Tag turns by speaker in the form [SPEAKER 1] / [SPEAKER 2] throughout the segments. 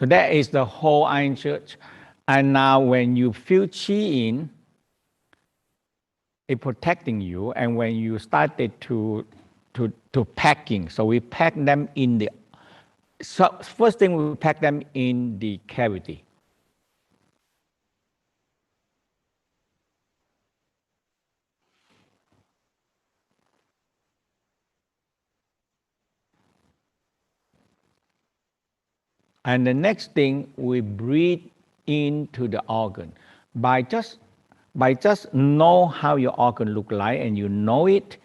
[SPEAKER 1] So that is the whole iron church. And now when you feel chi in, it's protecting you. And when you started to packing, so we pack them in the, so first thing we pack them in the cavity. And the next thing, we breathe into the organ. By just know how your organ look like, and you know it,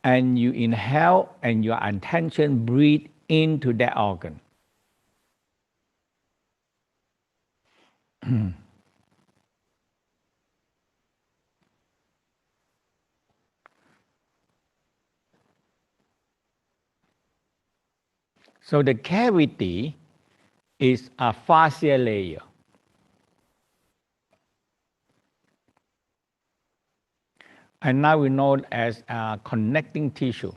[SPEAKER 1] and you inhale, and your intention breathe into that organ. So the cavity is a fascia layer. And now we know it as a connecting tissue.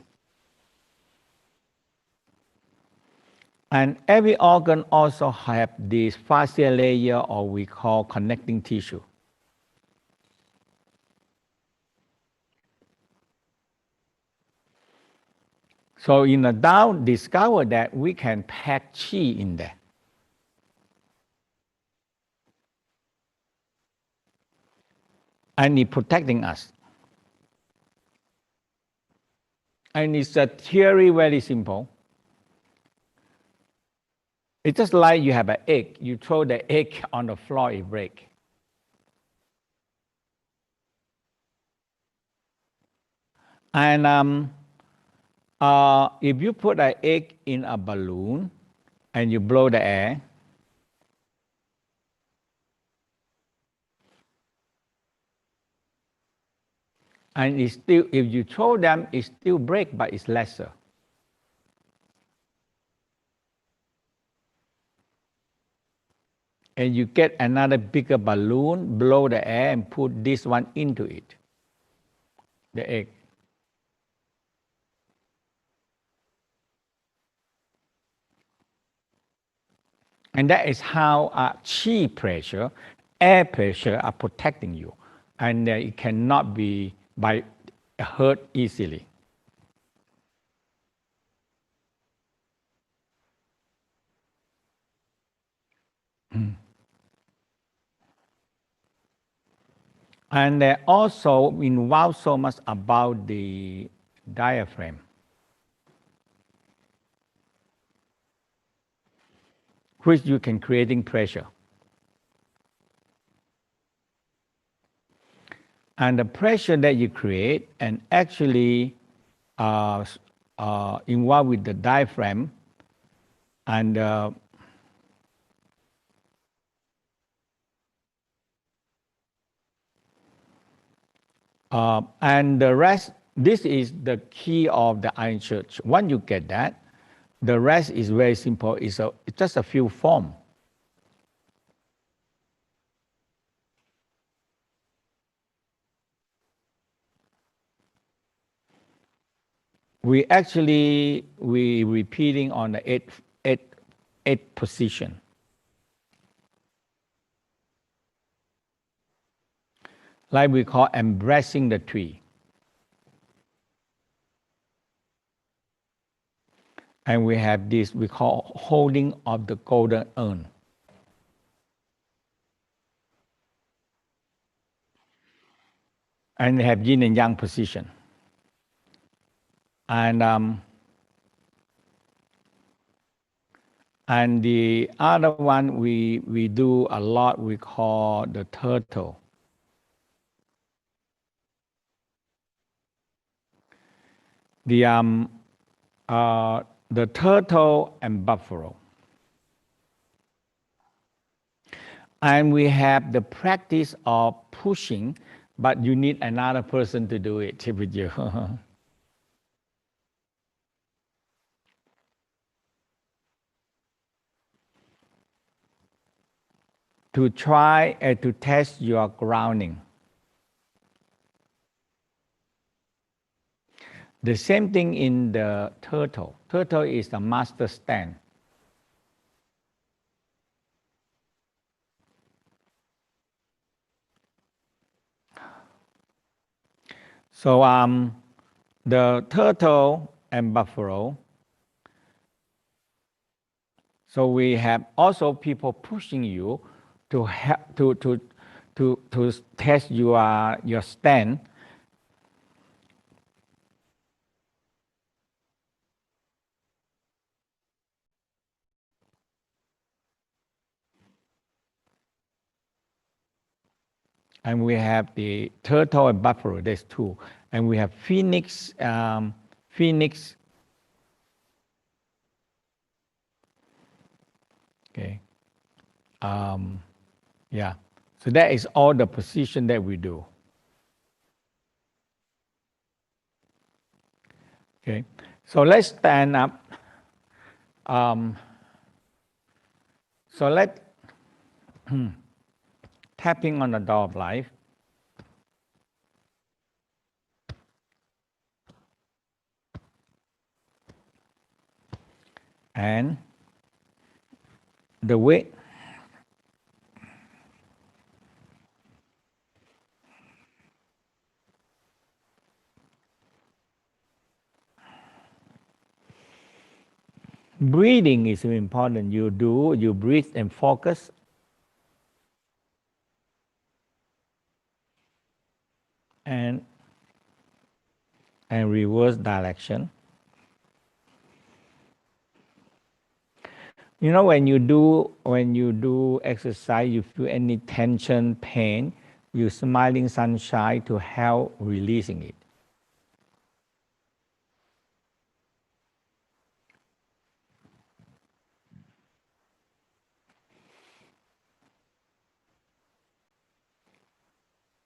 [SPEAKER 1] And every organ also have this fascia layer, or we call connecting tissue. So in the Tao, discover that we can pack chi in there. And it's protecting us. And it's a theory very simple. It's just like you have an egg. You throw the egg on the floor, it breaks. And if you put an egg in a balloon and you blow the air, and it's still, if you throw them, it still break, but it's lesser. And you get another bigger balloon, blow the air, and put this one into it, the egg. And that is how chi pressure, air pressure are protecting you. And it cannot be hurt easily. And also involved so much about the diaphragm, which you can creating pressure. And the pressure that you create and actually involved with the diaphragm, and the rest, this is the key of the Iron Church. Once you get that, the rest is very simple. It's just a few forms. We repeating on the eight position. Like we call embracing the tree. And we have this, we call holding of the golden urn. And we have yin and yang position. And the other one we do a lot, we call the turtle. The turtle and buffalo. And we have the practice of pushing, but you need another person to do it with you. To try to test your grounding. The same thing in the turtle. Turtle is the master stand. So the turtle and buffalo. So we have also people pushing you to help to test your stand. And we have the turtle and buffalo. There's two, and we have phoenix. Phoenix. Okay. Yeah. So that is all the position that we do. Okay. So let's stand up. So let tapping on the door of life. And the weight. Breathing is important. You breathe and focus. And reverse direction. You know, when you do exercise, you feel any tension, pain, you smiling sunshine to help releasing it.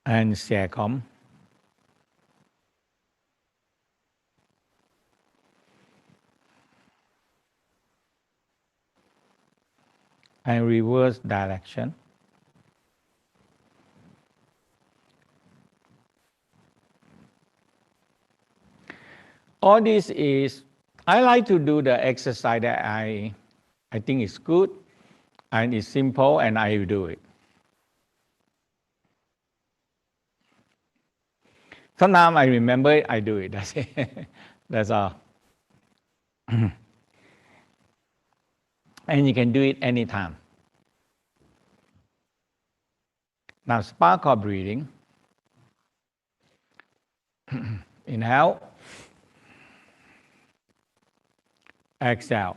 [SPEAKER 1] And second, and reverse direction. All this is, I like to do the exercise that I think is good and it's simple, and I do it. Sometimes I remember it, I do it. That's it. That's all. And you can do it anytime. Now, sparkle breathing. Inhale. Exhale.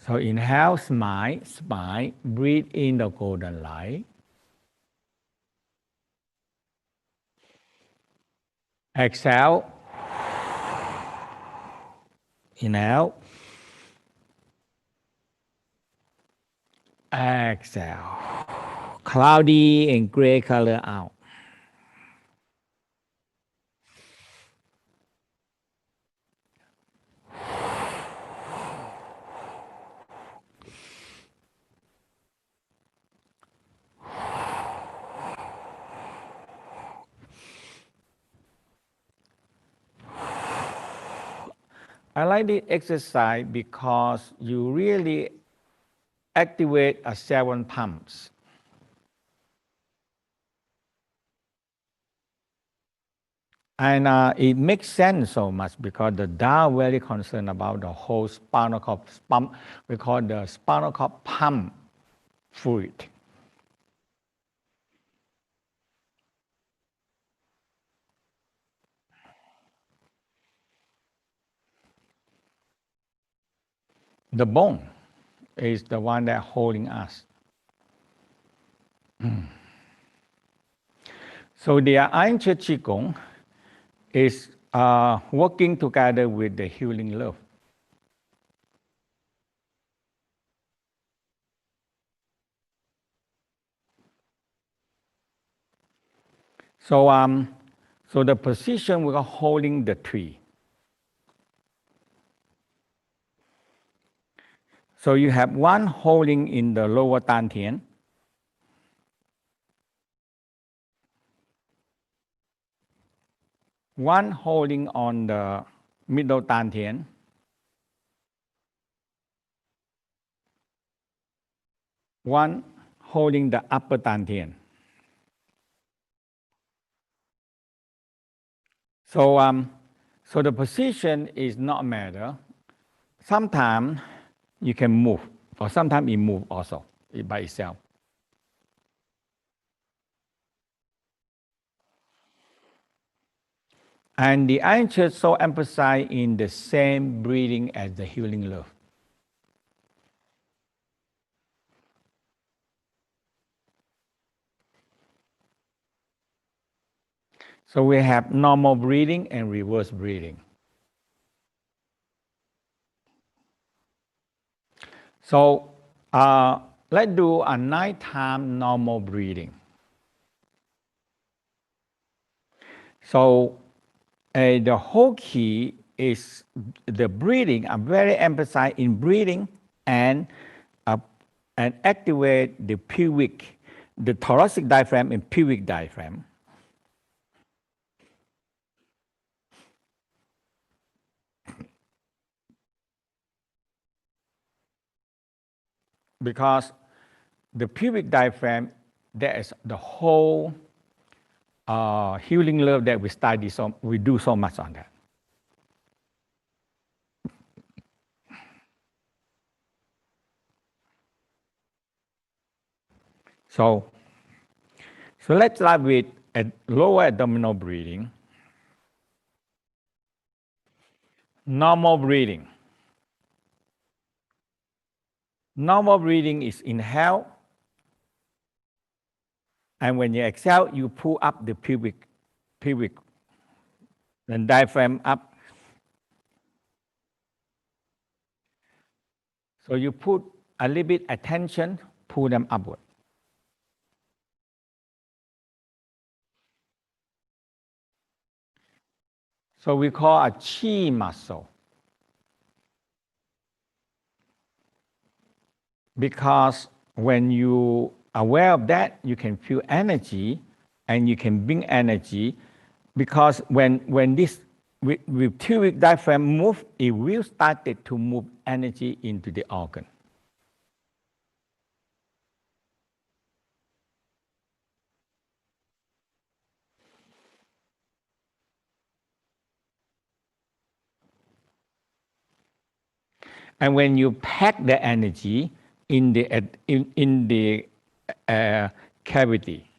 [SPEAKER 1] So inhale, smile, breathe in the golden light. Exhale. Inhale. Exhale. Cloudy and gray color out. I like this exercise because you really activate a 7 pumps. And it makes sense so much because the Tao very concerned about the whole spinal cord pump. We call the spinal cord pump fluid. The bone is the one that holding us. So the Ancient Qigong is working together with the healing love. So so the position we are holding the tree. So you have one holding in the lower dantian, one holding on the middle dantian, one holding the upper dantian. So the position is not a matter. Sometimes you can move, or sometimes it moves also by itself. And the Iron Church so emphasize in the same breathing as the healing love. So we have normal breathing and reverse breathing. So let's do a nighttime normal breathing. So the whole key is the breathing. I'm very emphasized in breathing and activate the pubic, the thoracic diaphragm and pubic diaphragm. Because the pubic diaphragm, that is the whole healing love that we study, so we do so much on that. So let's start with a lower abdominal breathing. Normal breathing. Normal breathing is inhale, and when you exhale, you pull up the pubic, and diaphragm up. So you put a little bit attention, pull them upward. So we call a Chi muscle. Because when you are aware of that, you can feel energy and you can bring energy. Because when this with pubic diaphragm move, it will start to move energy into the organ. And when you pack the energy in the cavity,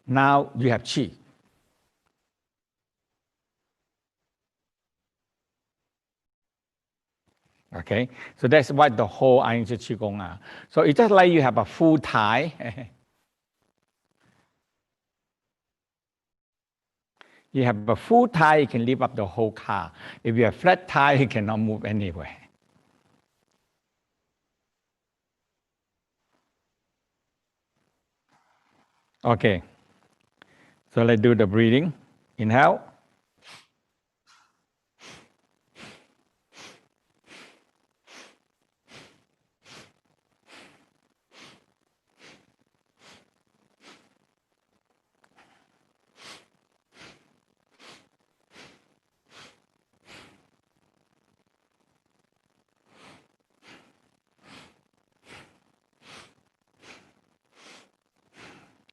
[SPEAKER 1] now you have chi. Okay, so that's what the whole Iron Church Qigong are. So it's just like you have a full tie. You have a full tie, you can lift up the whole car. If you have flat tie, you cannot move anywhere. Okay, so let's do the breathing. Inhale.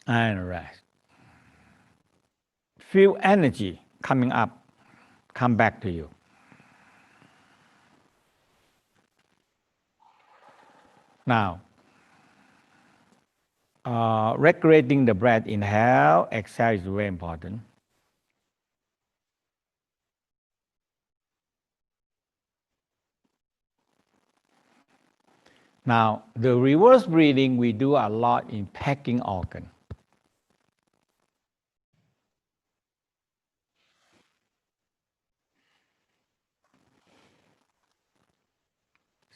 [SPEAKER 1] And rest. Feel energy coming up, come back to you. Now, regulating the breath, inhale, exhale is very important. Now, the reverse breathing, we do a lot in packing organ.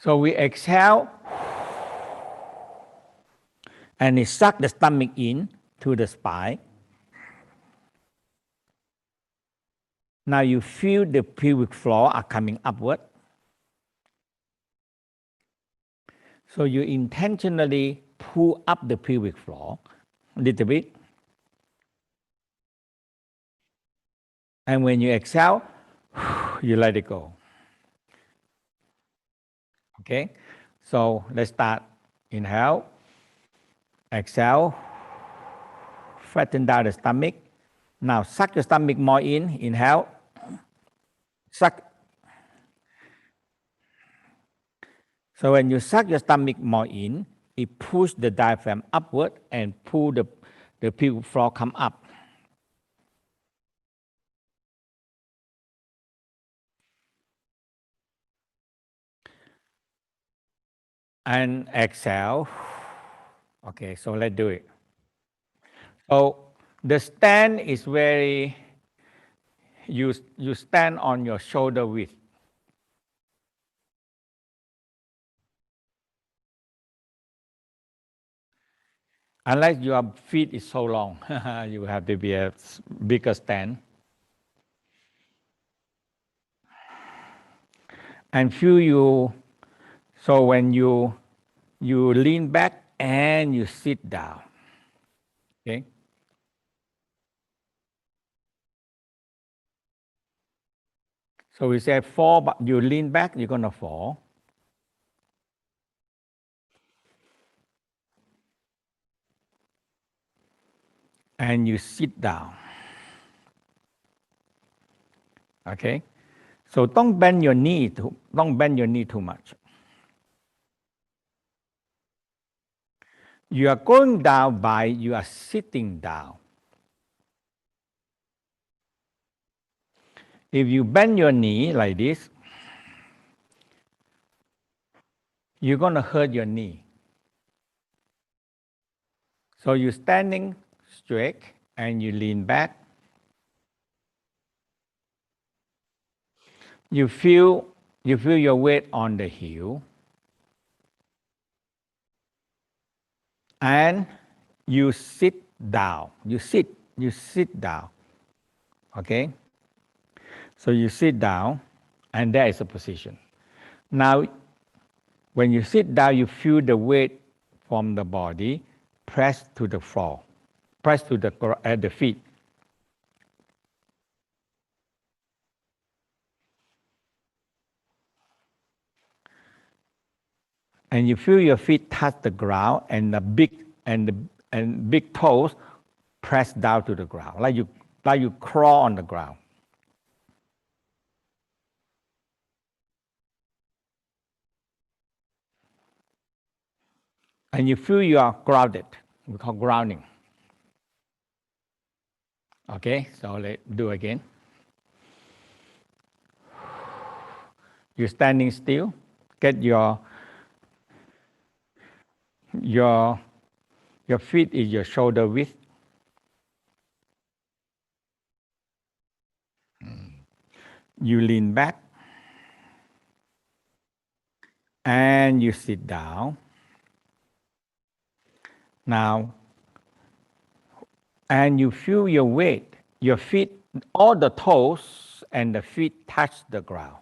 [SPEAKER 1] So we exhale, and it suck the stomach in to the spine. Now you feel the pelvic floor are coming upward. So you intentionally pull up the pelvic floor a little bit. And when you exhale, you let it go. Okay? So let's start. Inhale, exhale, flatten down the stomach. Now suck the stomach more in. Inhale, Suck. So when you suck your stomach more in, it pushes the diaphragm upward and pull the pelvic floor come up. And exhale. Okay, so let's do it. So the stand is very, you stand on your shoulder width. Unless your feet is so long, you have to be a bigger stand. And feel you, so when you lean back and you sit down. Okay. So we say fall, but you lean back, you're gonna fall. And you sit down. Okay. So don't bend your knee too much. You are going down by you are sitting down. If you bend your knee like this, you're gonna hurt your knee. So you're standing straight and you lean back. You feel your weight on the heel. And you sit down. You sit down. Okay? So you sit down, and that is a position. Now, when you sit down, you feel the weight from the body press to the floor, press to the feet. And you feel your feet touch the ground, and the big toes press down to the ground, like you crawl on the ground. And you feel you are grounded. We call grounding. Okay, so let's do again. You're standing still. Get your feet is your shoulder width. You lean back and you sit down. Now, and you feel your weight. Your feet, all the toes and the feet touch the ground.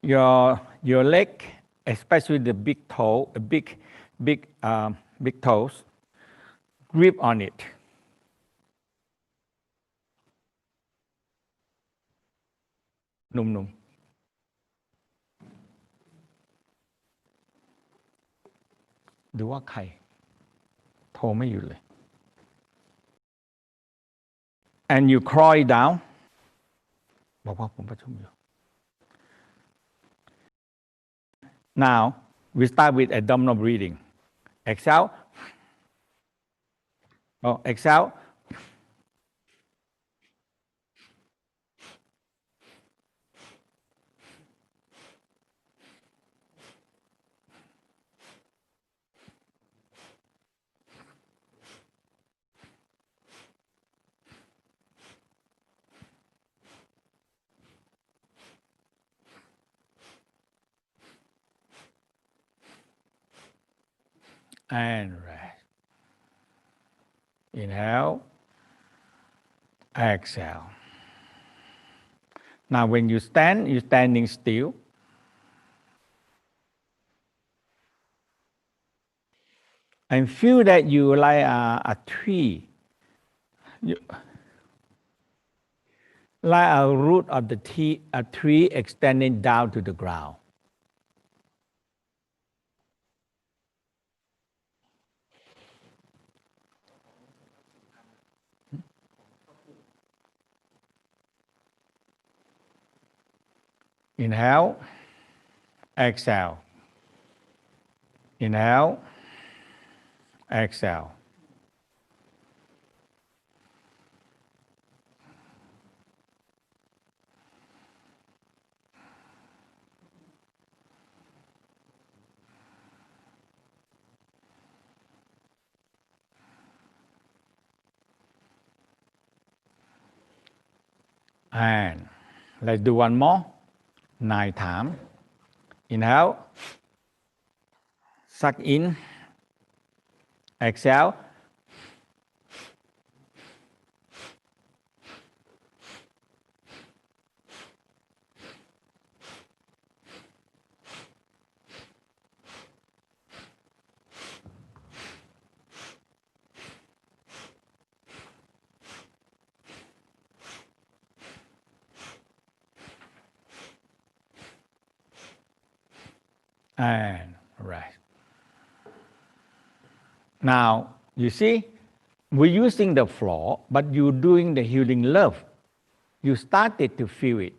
[SPEAKER 1] Your leg, especially the big toe, big toes, grip on it. หนุ่มๆดูว่าใครโทรไม่หยุดเลย and you crawl down บอกว่าผมประชุมอยู่ now we start with abdominal breathing. Exhale. Exhale. And rest. Inhale. Exhale. Now when you stand, you're standing still. And feel that you like a tree. Like a root of a tree extending down to the ground. Inhale, exhale. Inhale, exhale. And let's do one more. 9 times. Inhale, suck in, exhale. And rest. Now, you see, we're using the floor, but you're doing the healing love. You started to feel it.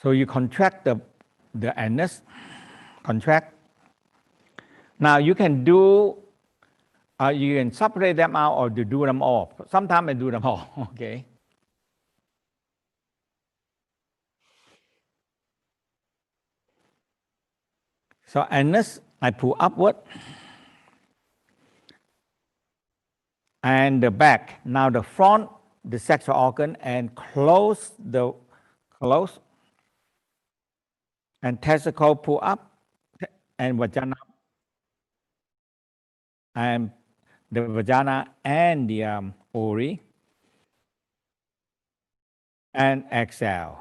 [SPEAKER 1] So you contract the anus, contract. Now you can do, you can separate them out or you do them all. Sometimes I do them all, okay? So anus, I pull upward. And the back. Now the front, the sexual organ, and close. And testicle pull up, and vagina, and the vagina and the ovary, and exhale.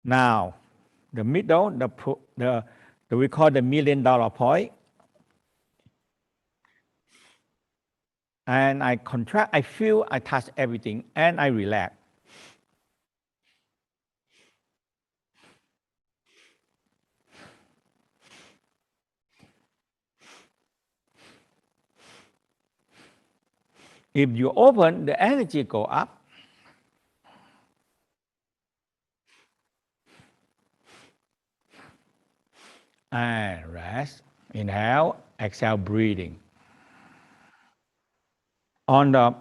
[SPEAKER 1] Now, the middle, the we call the $1,000,000 point, and I contract, I feel, I touch everything, and I relax. If you open, the energy go up. And rest. Inhale, exhale, breathing. On the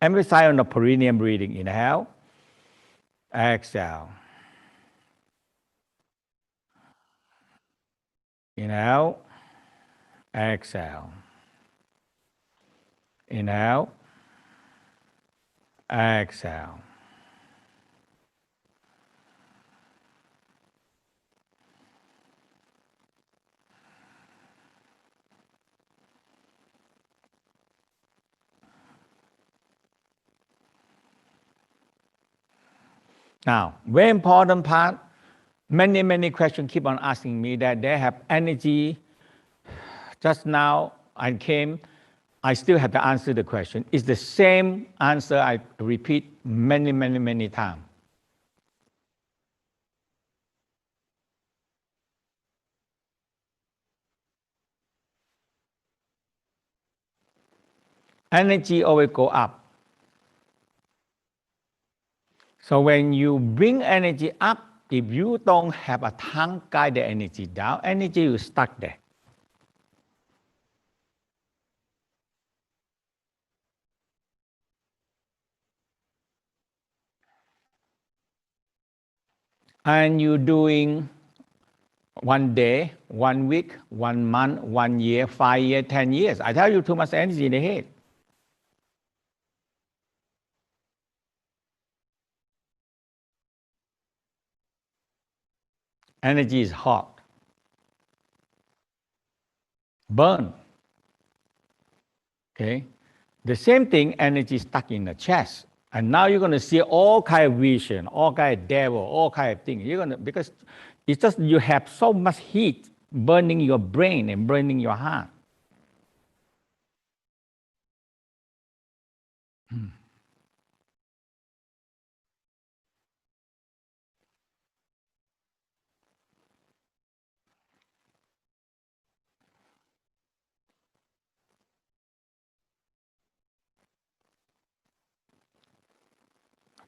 [SPEAKER 1] emphasize on the perineum breathing. Inhale, exhale. Inhale, exhale. Inhale, exhale. Now, very important part, many questions keep on asking me that they have energy. Just now I came, I still have to answer the question. It's the same answer I repeat many times. Energy always go up. So when you bring energy up, if you don't have a tongue guide the energy down, energy will stuck there. And you're doing 1 day, 1 week, 1 month, 1 year, 5 years, 10 years. I tell you, too much energy in the head. Energy is hot. Burn. Okay? The same thing, energy stuck in the chest. And now you're going to see all kind of vision, all kind of devil, all kind of things. You're going to, because it's just you have so much heat burning your brain and burning your heart.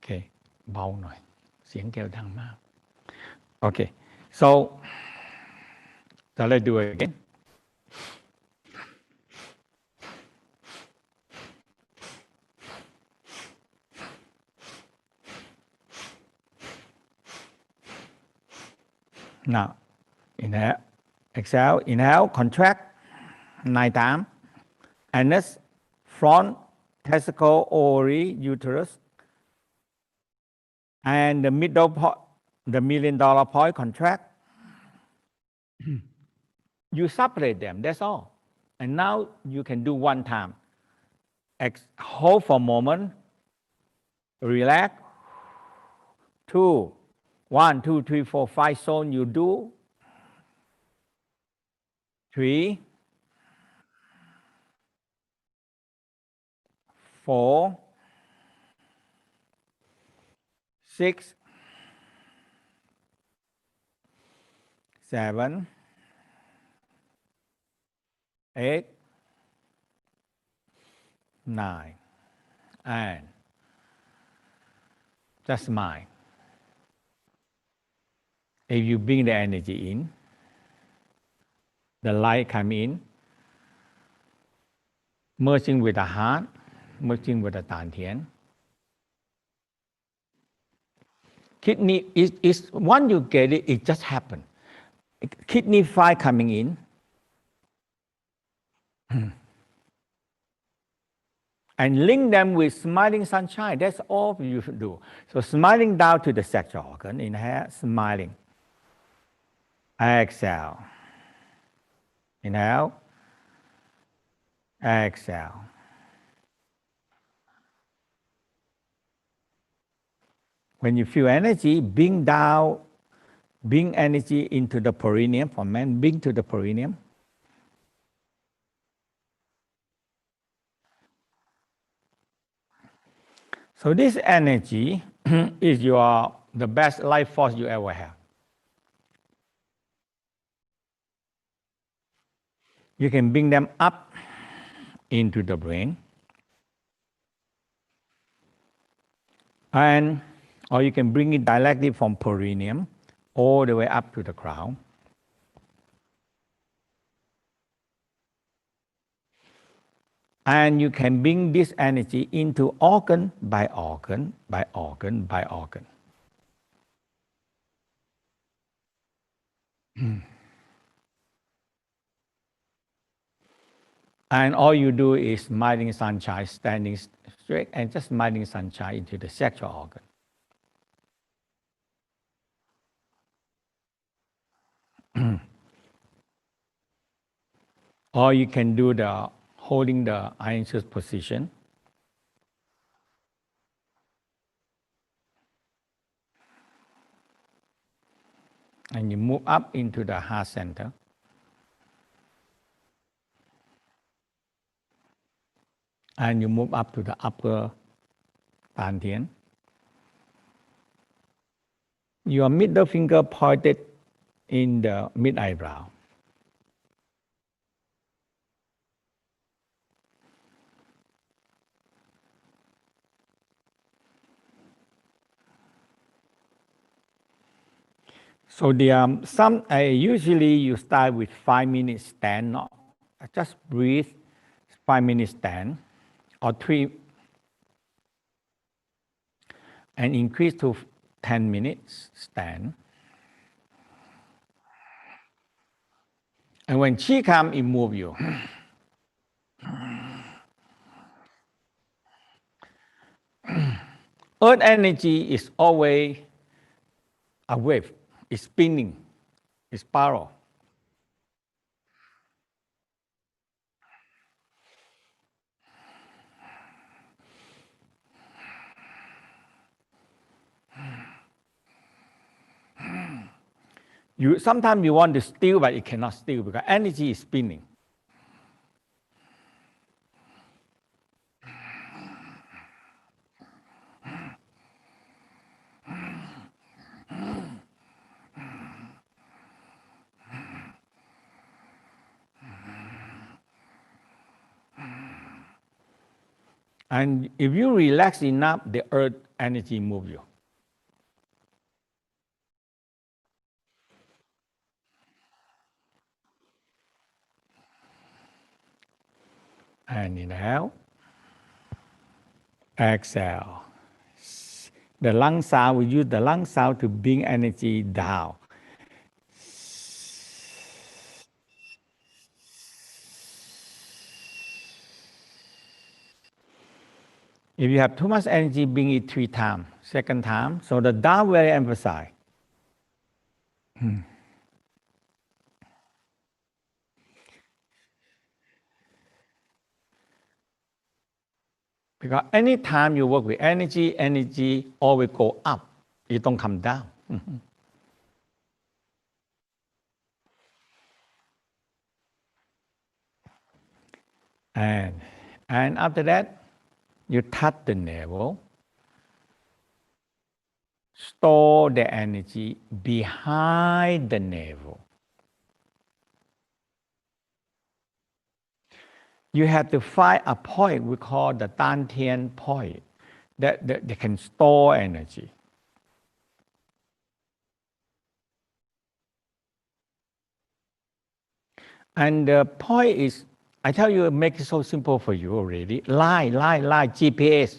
[SPEAKER 1] เคเบาหน่อยเสียงแกดังมาก Okay, so let's do it again. Now, inhale, exhale, inhale, contract 9 times. Anus, front, testicle, ovary, uterus, and the middle point, the $1,000,000 point contract. You separate them, that's all. And now you can do one time. Hold for a moment, relax. 2, 1, 2, 3, 4, 5 zone you do. 3, 4, 6, 7, 8, 9, and just mind. If you bring the energy in, the light come in, merging with the heart, merging with the Dantian. Kidney is once you get it, it just happen. Kidney 5 coming in, and link them with smiling sunshine. That's all you should do. So smiling down to the sexual organ, inhale, smiling. Exhale. Inhale. Exhale. When you feel energy, bring energy into the perineum. For men, bring to the perineum. So this energy is the best life force you ever have. You can bring them up into the brain, or you can bring it directly from perineum all the way up to the crown. And you can bring this energy into organ by organ by organ by organ. And all you do is smiling sunshine, standing straight, and just smiling sunshine into the sexual organ. Or you can do the holding the iron chest position. And you move up into the heart center. And you move up to the upper Dantian. Your middle finger pointed in the mid eyebrow. So usually you start with 5 minutes stand, not just breathe, 5 minutes stand, or 3, and increase to 10 minutes stand. And when Chi comes, it moves you. Earth energy is always a wave. It's spinning. It's spiral. Sometimes you want to steal, but you cannot steal because energy is spinning. And if you relax enough, the earth energy move you. And inhale, exhale. The lung sound, we use the lung sound to bring energy down. If you have too much energy, bring it 3 times. Second time, so the down very emphasize. Because anytime you work with energy, energy always go up. It don't come down. And after that, you touch the navel, store the energy behind the navel. You have to find a point we call the Dantian point that they can store energy. And the point is, I tell you, make it so simple for you already. Line, GPS.